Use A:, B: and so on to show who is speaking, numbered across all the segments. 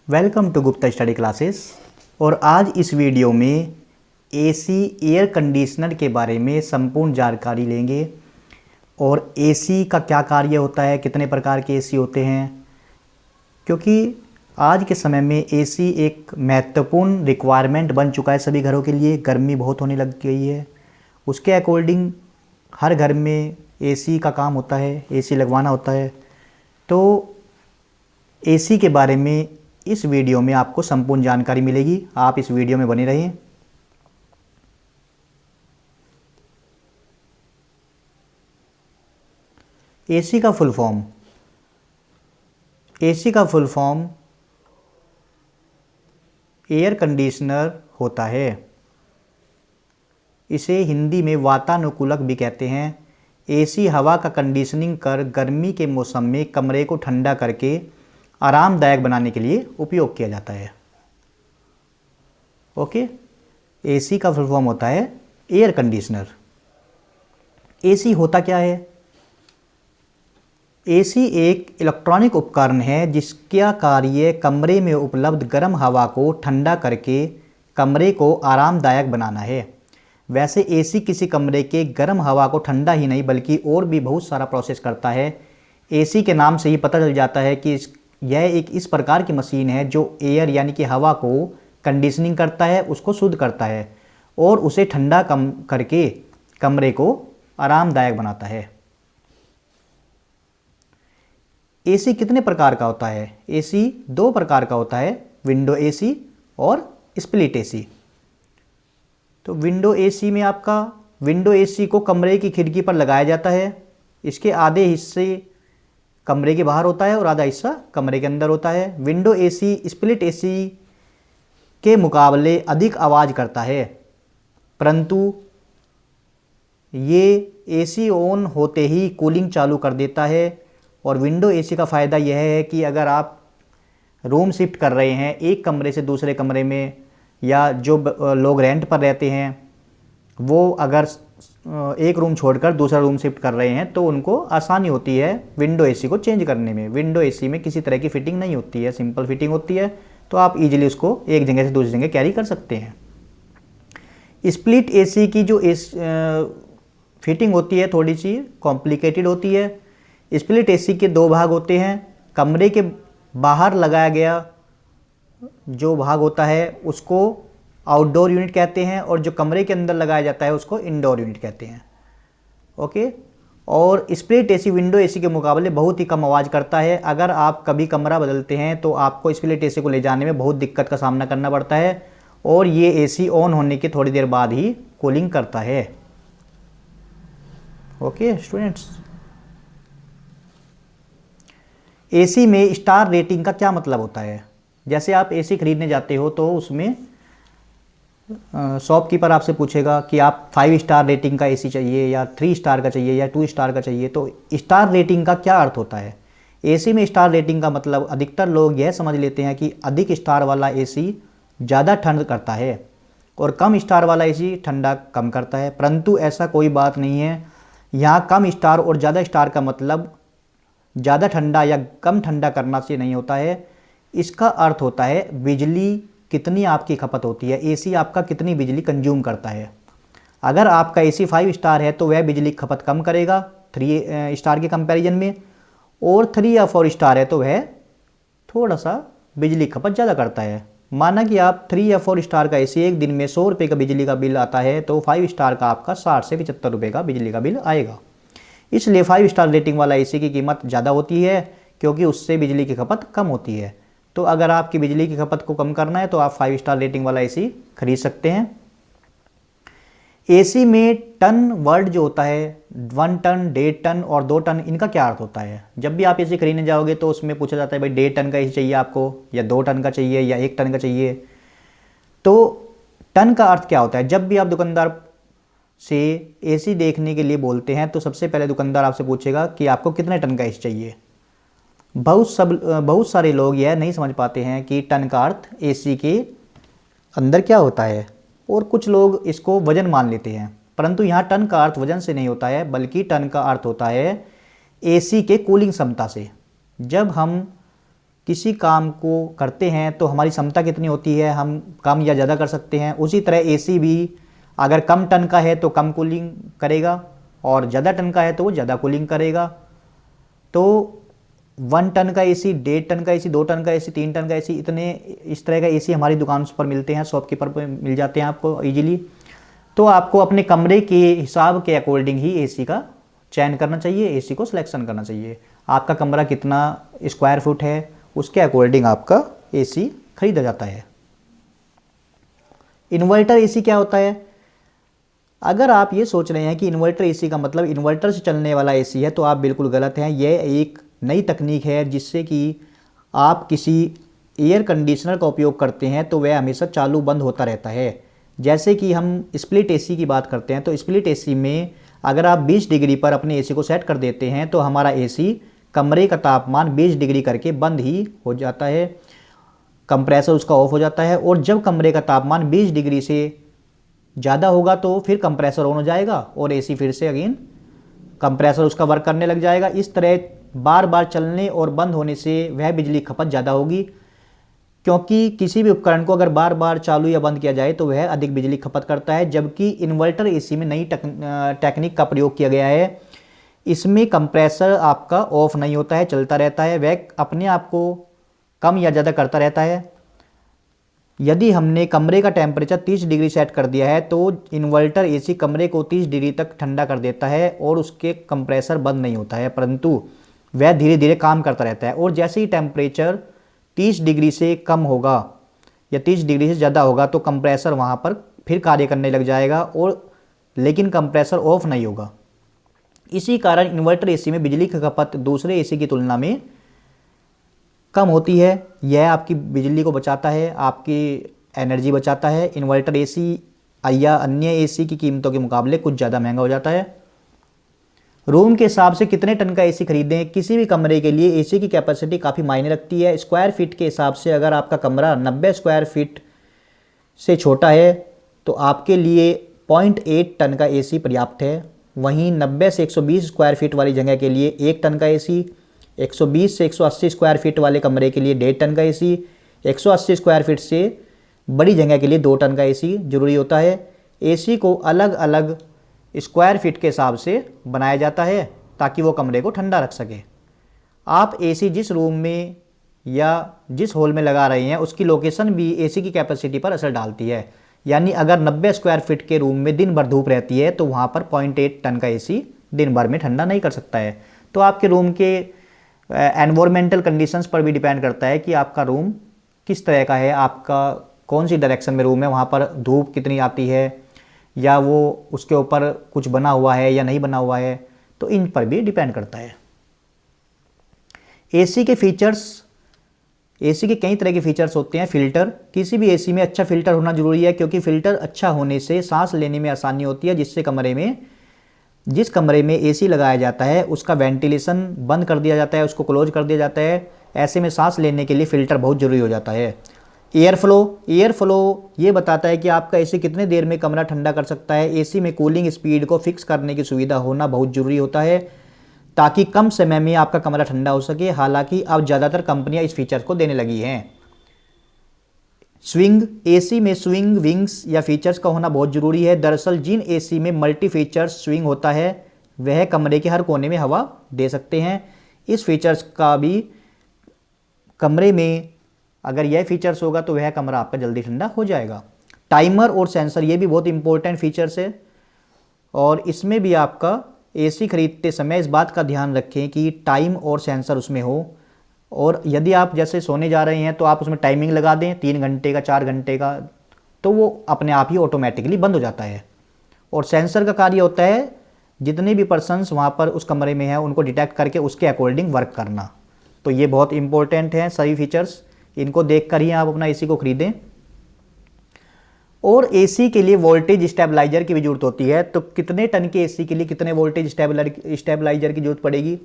A: Welcome to Gupta study classes. और आज इस वीडियो में एसी एयर कंडीशनर के बारे में संपूर्ण जानकारी लेंगे। और एसी का क्या कार्य होता है, कितने प्रकार के एसी होते हैं, क्योंकि आज के समय में एसी एक महत्वपूर्ण रिक्वायरमेंट बन चुका है सभी घरों के लिए। गर्मी बहुत होने लग गई है, उसके अकॉर्डिंग हर घर में एसी का काम होता है, एसी लगवाना होता है। तो एसी के बारे में इस वीडियो में आपको संपूर्ण जानकारी मिलेगी, आप इस वीडियो में बने रहिए। एसी का फुल फॉर्म, एसी का फुल फॉर्म एयर कंडीशनर होता है। इसे हिंदी में वातानुकूलक भी कहते हैं। एसी हवा का कंडीशनिंग कर गर्मी के मौसम में कमरे को ठंडा करके आरामदायक बनाने के लिए उपयोग किया जाता है। ओके, एसी का फुल फॉर्म होता है एयर कंडीशनर। एसी होता क्या है? एसी एक इलेक्ट्रॉनिक उपकरण है जिसका कार्य कमरे में उपलब्ध गर्म हवा को ठंडा करके कमरे को आरामदायक बनाना है। वैसे एसी किसी कमरे के गर्म हवा को ठंडा ही नहीं बल्कि और भी बहुत सारा प्रोसेस करता है। एसी के नाम से ही पता चल जाता है कि यह एक इस प्रकार की मशीन है जो एयर यानी कि हवा को कंडीशनिंग करता है, उसको शुद्ध करता है और उसे ठंडा कम करके कमरे को आरामदायक बनाता है। एसी कितने प्रकार का होता है? एसी दो प्रकार का होता है, विंडो एसी और स्प्लिट एसी। तो विंडो एसी में आपका विंडो एसी को कमरे की खिड़की पर लगाया जाता है। इसके आधे हिस्से कमरे के बाहर होता है और आधा हिस्सा कमरे के अंदर होता है। विंडो एसी स्प्लिट एसी के मुकाबले अधिक आवाज़ करता है, परंतु ये एसी ऑन होते ही कूलिंग चालू कर देता है। और विंडो एसी का फ़ायदा यह है कि अगर आप रूम शिफ्ट कर रहे हैं एक कमरे से दूसरे कमरे में, या जो लोग रेंट पर रहते हैं वो अगर एक रूम छोड़कर दूसरा रूम शिफ्ट कर रहे हैं तो उनको आसानी होती है विंडो एसी को चेंज करने में। विंडो एसी में किसी तरह की फिटिंग नहीं होती है, सिंपल फिटिंग होती है, तो आप इजीली उसको एक जगह से दूसरी जगह कैरी कर सकते हैं। स्प्लिट एसी की जो फिटिंग होती है थोड़ी सी कॉम्प्लिकेटेड होती है। स्प्लिट एसी के दो भाग होते हैं। कमरे के बाहर लगाया गया जो भाग होता है उसको आउटडोर यूनिट कहते हैं और जो कमरे के अंदर लगाया जाता है उसको इंडोर यूनिट कहते हैं। ओके, और स्प्लिट एसी विंडो एसी के मुकाबले बहुत ही कम आवाज़ करता है। अगर आप कभी कमरा बदलते हैं तो आपको स्प्लिट एसी को ले जाने में बहुत दिक्कत का सामना करना पड़ता है और ये एसी ऑन होने के थोड़ी देर बाद ही कूलिंग करता है। ओके स्टूडेंट्स, एसी में स्टार रेटिंग का क्या मतलब होता है? जैसे आप एसी खरीदने जाते हो तो उसमें शॉपकीपर आपसे पूछेगा कि आप 5 स्टार रेटिंग का एसी चाहिए या 3 स्टार का चाहिए या 2 स्टार का चाहिए। तो स्टार रेटिंग का क्या अर्थ होता है? एसी में स्टार रेटिंग का मतलब अधिकतर लोग यह समझ लेते हैं कि अधिक स्टार वाला एसी ज़्यादा ठंड करता है और कम स्टार वाला एसी ठंडा कम करता है, परंतु ऐसा कोई बात नहीं है। यहाँ कम स्टार और ज़्यादा स्टार का मतलब ज़्यादा ठंडा या कम ठंडा करना से नहीं होता है। इसका अर्थ होता है बिजली कितनी आपकी खपत होती है, एसी आपका कितनी बिजली कंज्यूम करता है। अगर आपका एसी 5 स्टार है तो वह बिजली खपत कम करेगा 3 स्टार के कंपैरिजन में, और 3 या 4 स्टार है तो वह थोड़ा सा बिजली खपत ज़्यादा करता है। माना कि आप 3 या 4 स्टार का एसी एक दिन में 100 रुपये का बिजली का बिल आता है तो 5 स्टार का आपका 60 से 75 रुपये का बिजली का बिल आएगा। इसलिए 5 स्टार रेटिंग वाला एसी की कीमत ज़्यादा होती है क्योंकि उससे बिजली की खपत कम होती है। तो अगर आपकी बिजली की खपत को कम करना है तो आप 5 स्टार रेटिंग वाला एसी खरीद सकते हैं। एसी में टन वर्ड जो होता है, 1 टन, 1.5 टन और 2 टन, इनका क्या अर्थ होता है? जब भी आप एसी खरीदने जाओगे तो उसमें पूछा जाता है भाई 1.5 टन का एसी चाहिए आपको या 2 टन का चाहिए या 1 टन का चाहिए। तो टन का अर्थ क्या होता है? जब भी आप दुकानदार से एसी देखने के लिए बोलते हैं तो सबसे पहले दुकानदार आपसे पूछेगा कि आपको कितने टन का एसी चाहिए। बहुत सारे लोग यह नहीं समझ पाते हैं कि टन का अर्थ एसी के अंदर क्या होता है, और कुछ लोग इसको वजन मान लेते हैं, परंतु यहाँ टन का अर्थ वजन से नहीं होता है बल्कि टन का अर्थ होता है एसी के कूलिंग क्षमता से। जब हम किसी काम को करते हैं तो हमारी क्षमता कितनी होती है, हम कम या ज़्यादा कर सकते हैं। उसी तरह एसी भी अगर कम टन का है तो कम कूलिंग करेगा और ज़्यादा टन का है तो वो ज़्यादा कूलिंग करेगा। तो 1 टन का एसी, 1.5 टन का एसी, 2 टन का एसी, 3 टन का एसी, इतने इस तरह का एसी हमारी दुकान पर मिलते हैं, शॉपकीपर पर मिल जाते हैं आपको ईजिली। तो आपको अपने कमरे के हिसाब के अकॉर्डिंग ही एसी का चयन करना चाहिए, एसी को सिलेक्शन करना चाहिए। आपका कमरा कितना स्क्वायर फुट है उसके अकॉर्डिंग आपका एसी खरीदा जाता है। इन्वर्टर एसी क्या होता है? अगर आप ये सोच रहे हैं कि इन्वर्टर एसी का मतलब इन्वर्टर से चलने वाला एसी है, तो आप बिल्कुल गलत हैं। यह एक नई तकनीक है जिससे कि आप किसी एयर कंडीशनर का उपयोग करते हैं तो वह हमेशा चालू बंद होता रहता है। जैसे कि हम स्प्लिट एसी की बात करते हैं, तो स्प्लिट एसी में अगर आप 20 डिग्री पर अपने एसी को सेट कर देते हैं तो हमारा एसी कमरे का तापमान 20 डिग्री करके बंद ही हो जाता है, कंप्रेसर उसका ऑफ हो जाता है। और जब कमरे का तापमान 20 डिग्री से ज़्यादा होगा तो फिर कंप्रेसर ऑन हो जाएगा और एसी फिर से अगेन कंप्रेसर उसका वर्क करने लग जाएगा। इस तरह बार बार चलने और बंद होने से वह बिजली खपत ज़्यादा होगी, क्योंकि किसी भी उपकरण को अगर बार बार चालू या बंद किया जाए तो वह अधिक बिजली खपत करता है। जबकि इन्वर्टर एसी में नई टेक्निक का प्रयोग किया गया है। इसमें कंप्रेसर आपका ऑफ नहीं होता है, चलता रहता है, वह अपने आप को कम या ज़्यादा करता रहता है। यदि हमने कमरे का टेम्परेचर 30 डिग्री सेट कर दिया है तो इन्वर्टर एसी कमरे को 30 डिग्री तक ठंडा कर देता है और उसके कंप्रेसर बंद नहीं होता है, परंतु वह धीरे धीरे काम करता रहता है। और जैसे ही टेम्परेचर 30 डिग्री से कम होगा या 30 डिग्री से ज़्यादा होगा तो कंप्रेसर वहाँ पर फिर कार्य करने लग जाएगा, और लेकिन कंप्रेसर ऑफ नहीं होगा। इसी कारण इन्वर्टर एसी में बिजली की खपत दूसरे एसी की तुलना में कम होती है। यह आपकी बिजली को बचाता है, आपकी एनर्जी बचाता है। इन्वर्टर एसी या अन्य एसी की कीमतों के मुकाबले कुछ ज़्यादा महंगा हो जाता है। रूम के हिसाब से कितने टन का एसी खरीदें? किसी भी कमरे के लिए एसी की कैपेसिटी काफ़ी मायने रखती है। स्क्वायर फीट के हिसाब से अगर आपका कमरा 90 स्क्वायर फीट से छोटा है तो आपके लिए 0.8 टन का एसी पर्याप्त है। वहीं 90 से 120 स्क्वायर फीट वाली जगह के लिए 1 टन का एसी, 120 से 180 स्क्वायर फीट वाले कमरे के लिए 1.5 टन का एसी, 180 स्क्वायर फीट से बड़ी जगह के लिए 2 टन का एसी जरूरी होता है। एसी को अलग अलग स्क्वायर फीट के हिसाब से बनाया जाता है ताकि वो कमरे को ठंडा रख सके। आप एसी जिस रूम में या जिस हॉल में लगा रहे हैं उसकी लोकेशन भी एसी की कैपेसिटी पर असर डालती है। यानी अगर 90 स्क्वायर फीट के रूम में दिन भर धूप रहती है तो वहाँ पर 0.8 टन का एसी दिन भर में ठंडा नहीं कर सकता है। तो आपके रूम के एनवायरमेंटल कंडीशंस पर भी डिपेंड करता है कि आपका रूम किस तरह का है, आपका कौन सी डायरेक्शन में रूम है, वहाँ पर धूप कितनी आती है या वो उसके ऊपर कुछ बना हुआ है या नहीं बना हुआ है, तो इन पर भी डिपेंड करता है। एसी के फीचर्स, एसी के कई तरह के फीचर्स होते हैं। फ़िल्टर, किसी भी एसी में अच्छा फ़िल्टर होना ज़रूरी है, क्योंकि फ़िल्टर अच्छा होने से सांस लेने में आसानी होती है, जिससे जिस कमरे में एसी लगाया जाता है उसका वेंटिलेशन बंद कर दिया जाता है, उसको क्लोज कर दिया जाता है। ऐसे में सांस लेने के लिए फ़िल्टर बहुत ज़रूरी हो जाता है। एयर फ्लो ये बताता है कि आपका एसी कितने देर में कमरा ठंडा कर सकता है। एसी में कूलिंग स्पीड को फिक्स करने की सुविधा होना बहुत ज़रूरी होता है ताकि कम समय में आपका कमरा ठंडा हो सके। हालांकि अब ज़्यादातर कंपनियां इस फीचर को देने लगी हैं। स्विंग, एसी में स्विंग विंग्स या फीचर्स का होना बहुत ज़रूरी है। दरअसल जिन एसी में मल्टी फीचर्स स्विंग होता है वह कमरे के हर कोने में हवा दे सकते हैं। इस फीचर्स का भी कमरे में अगर यह फीचर्स होगा तो वह कमरा आपका जल्दी ठंडा हो जाएगा। टाइमर और सेंसर, ये भी बहुत इंपॉर्टेंट फीचर्स है, और इसमें भी आपका एसी खरीदते समय इस बात का ध्यान रखें कि टाइम और सेंसर उसमें हो। और यदि आप जैसे सोने जा रहे हैं तो आप उसमें टाइमिंग लगा दें 3 घंटे का, 4 घंटे का, तो वो अपने आप ही ऑटोमेटिकली बंद हो जाता है। और सेंसर का कार्य होता है जितने भी पर्सन्स वहाँ पर उस कमरे में हैं उनको डिटेक्ट करके उसके अकॉर्डिंग वर्क करना। तो ये बहुत इंपॉर्टेंट है सभी फीचर्स, इनको देखकर ही आप अपना एसी को खरीदें। और एसी के लिए वोल्टेज स्टेबलाइजर की भी जरूरत होती है। तो कितने टन के एसी के लिए कितने वोल्टेज स्टेबलाइजर की जरूरत पड़ेगी?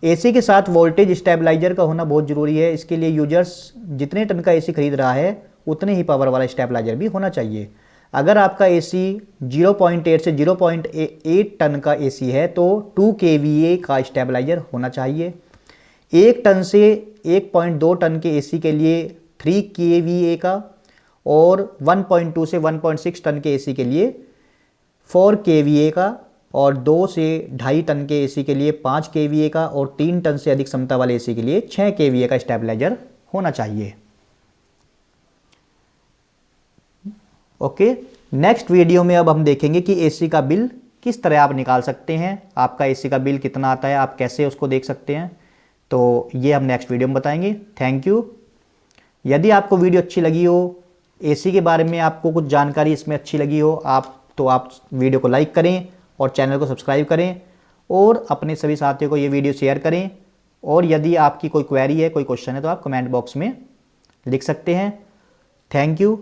A: एसी के साथ वोल्टेज स्टेबलाइजर का होना बहुत ज़रूरी है। इसके लिए यूजर्स जितने टन का एसी खरीद रहा है उतने ही पावर वाला स्टेबलाइजर भी होना चाहिए। अगर आपका एसी 0.8 से 0.8 टन का एसी है तो 2 kVA का स्टेबलाइजर होना चाहिए। 1 टन से 1.2 टन के एसी के लिए 3 kVA का और 1.2 से 1.6 टन के एसी के लिए 4 kVA का और 2 से 2.5 टन के एसी के लिए 5 kVA का और 3 टन से अधिक क्षमता वाले एसी के लिए 6 kVA का स्टेबलाइजर होना चाहिए। ओके, नेक्स्ट वीडियो में अब हम देखेंगे कि एसी का बिल किस तरह आप निकाल सकते हैं, आपका एसी का बिल कितना आता है, आप कैसे उसको देख सकते हैं। तो ये हम नेक्स्ट वीडियो में बताएंगे। Thank you. यदि आपको वीडियो अच्छी लगी हो, एसी के बारे में आपको कुछ जानकारी इसमें अच्छी लगी हो आप वीडियो को लाइक करें और चैनल को सब्सक्राइब करें और अपने सभी साथियों को ये वीडियो शेयर करें। और यदि आपकी कोई क्वेरी है, कोई क्वेश्चन है, तो आप कमेंट बॉक्स में लिख सकते हैं। Thank you.